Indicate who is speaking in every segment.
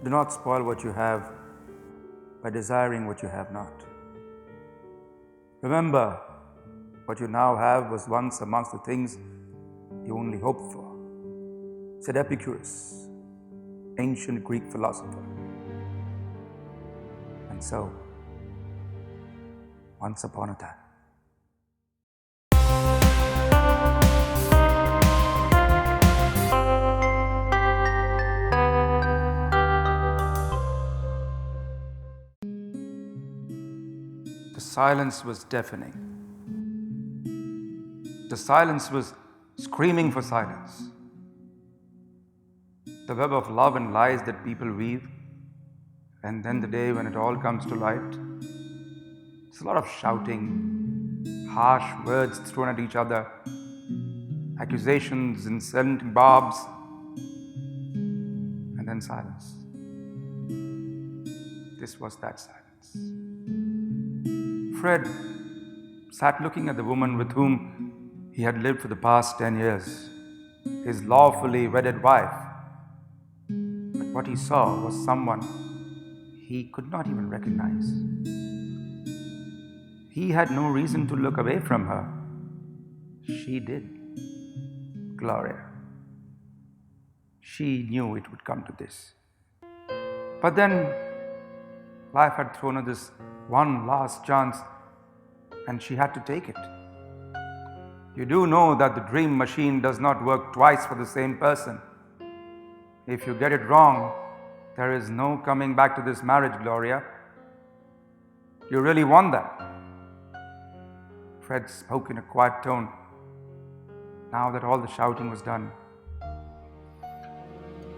Speaker 1: Do not spoil what you have by desiring what you have not. Remember, what you now have was once amongst the things you only hoped for, said Epicurus, ancient Greek philosopher. And so, once upon a time, the silence was deafening. The silence was screaming for silence. The web of love and lies that people weave, and then the day when it all comes to light, it's a lot of shouting, harsh words thrown at each other, accusations, insulting barbs, and then silence. This was that silence. Fred sat looking at the woman with whom he had lived for the past 10 years, his lawfully wedded wife. But what he saw was someone he could not even recognize. He had no reason to look away from her. She did. Gloria. She knew it would come to this. But then life had thrown her this one last chance, and she had to take it. You do know that the dream machine does not work twice for the same person. If you get it wrong, there is no coming back to this marriage, Gloria. You really want that? Fred spoke in a quiet tone, now that all the shouting was done.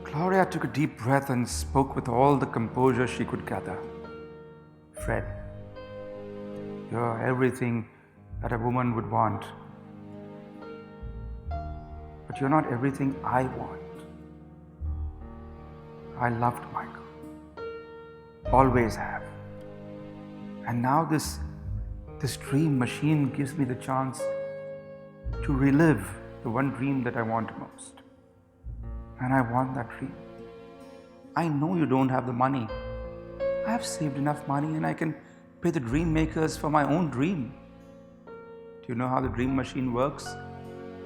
Speaker 1: Gloria took a deep breath and spoke with all the composure she could gather. Fred, you're everything that a woman would want. But you're not everything I want. I loved Michael. Always have. And now this dream machine gives me the chance to relive the one dream that I want most. And I want that dream. I know you don't have the money. I have saved enough money and I can pay the dream makers for my own dream. Do you know how the dream machine works?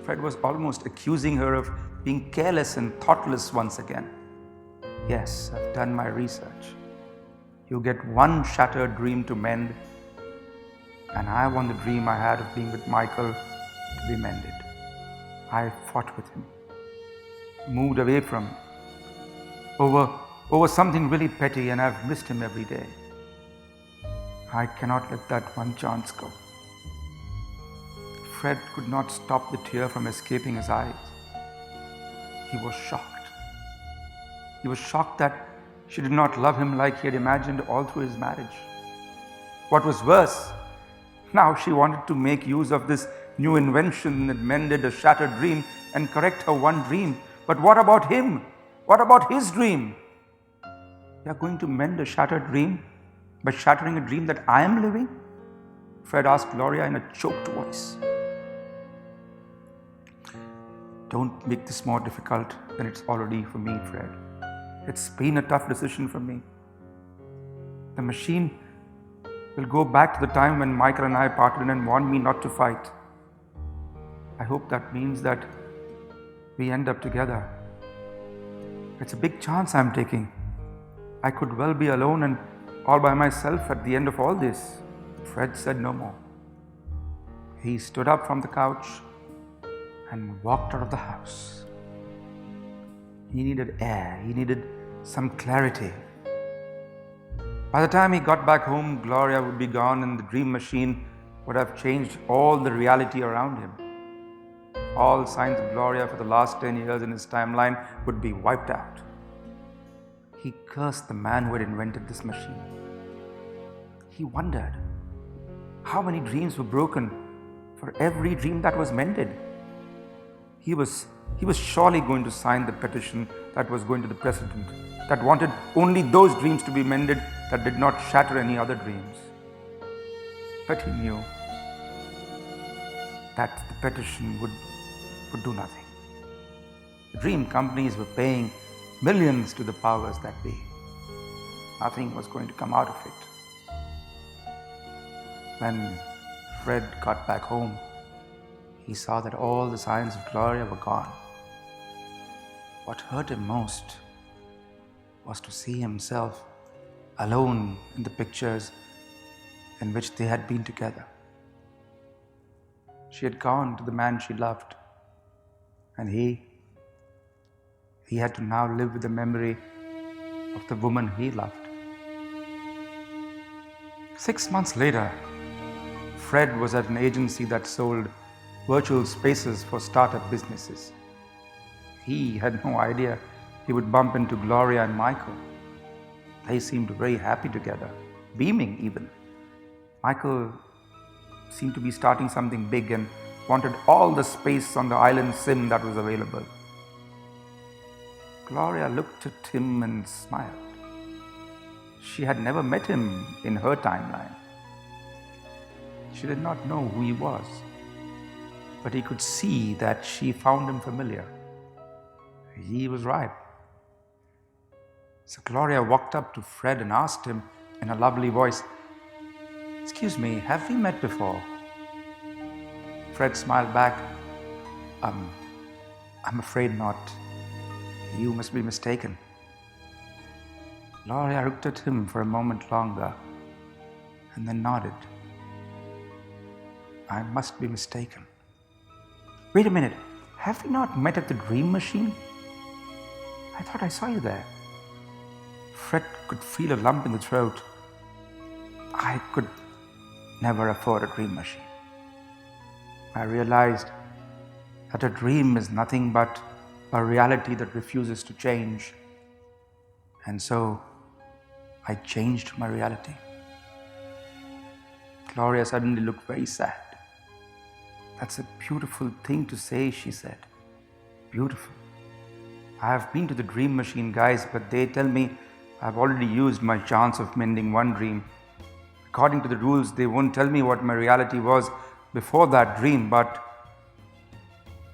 Speaker 1: Fred was almost accusing her of being careless and thoughtless once again. Yes, I've done my research. You get one shattered dream to mend, and I want the dream I had of being with Michael to be mended. I fought with him, moved away from him, over something really petty, and I've missed him every day. I cannot let that one chance go. Fred could not stop the tear from escaping his eyes. He was shocked. He was shocked that she did not love him like he had imagined all through his marriage. What was worse, now she wanted to make use of this new invention that mended a shattered dream and correct her one dream. But what about him? What about his dream? You are going to mend a shattered dream by shattering a dream that I am living? Fred asked Gloria in a choked voice. Don't make this more difficult than it's already for me, Fred. It's been a tough decision for me. The machine will go back to the time when Michael and I parted and warned me not to fight. I hope that means that we end up together. It's a big chance I'm taking. I could well be alone and all by myself at the end of all this. Fred said no more. He stood up from the couch and walked out of the house. He needed air. He needed some clarity. By the time he got back home, Gloria would be gone and the dream machine would have changed all the reality around him. All signs of Gloria for the last 10 years in his timeline would be wiped out. He cursed the man who had invented this machine. He wondered how many dreams were broken for every dream that was mended. He was surely going to sign the petition that was going to the president, that wanted only those dreams to be mended that did not shatter any other dreams. But he knew that the petition would do nothing. The dream companies were paying millions to the powers that be. nothing was going to come out of it. When Fred got back home, he saw that all the signs of Gloria were gone. What hurt him most was to see himself alone in the pictures in which they had been together. She had gone to the man she loved, and he had to now live with the memory of the woman he loved. 6 months later, Fred was at an agency that sold virtual spaces for startup businesses. He had no idea he would bump into Gloria and Michael. They seemed very happy together, beaming even. Michael seemed to be starting something big and wanted all the space on the island sim that was available. Gloria looked at him and smiled. She had never met him in her timeline. She did not know who he was, but he could see that she found him familiar. He was right. So Gloria walked up to Fred and asked him in a lovely voice, "Excuse me, have we met before?" Fred smiled back, I'm afraid not. You must be mistaken." Gloria looked at him for a moment longer and then nodded. "I must be mistaken. Wait a minute, have we not met at the Dream Machine? I thought I saw you there." Fred could feel a lump in the throat. I could never afford a dream machine. I realized that a dream is nothing but a reality that refuses to change. And so I changed my reality. Gloria suddenly looked very sad. "That's a beautiful thing to say," she said. "Beautiful. I have been to the Dream Machine, guys, but they tell me I've already used my chance of mending one dream. According to the rules, they won't tell me what my reality was before that dream, but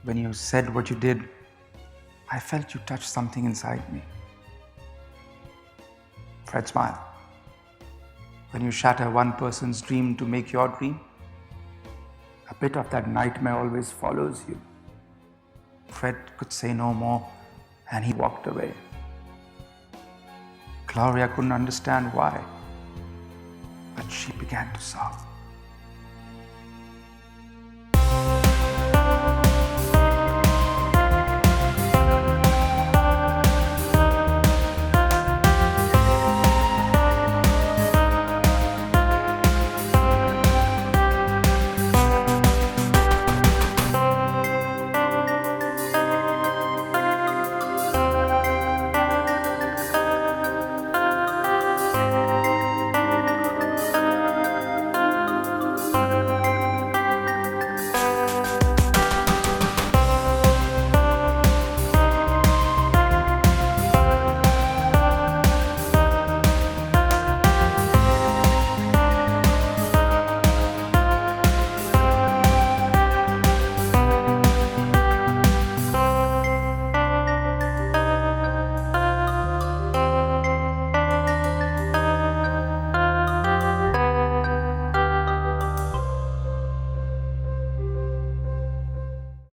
Speaker 1: when you said what you did, I felt you touch something inside me." Fred smiled. When you shatter one person's dream to make your dream, a bit of that nightmare always follows you. Fred could say no more, and he walked away. Gloria couldn't understand why, but she began to sob.